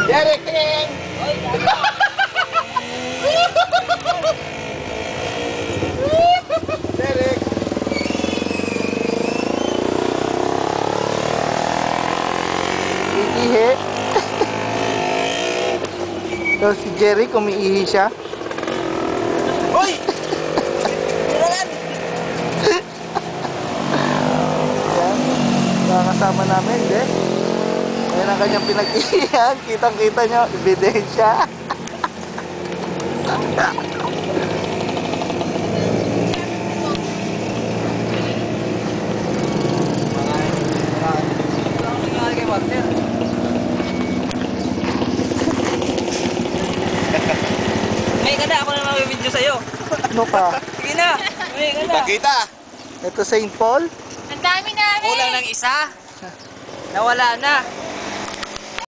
Derek, tingin! Derek! Iihi. So si Jerry, kumiihi siya. Hoy! Yan. Nakakasama namin, de. Ayan ang kanyang pinag-iihan. Kitang-kita nyo, ebidensya. May ka na, ako na mag-video sa'yo. Ano pa? Sige na, may ka na. Kita. Ito St. Paul. Ang dami namin! Kulang ng isa. Nawala na.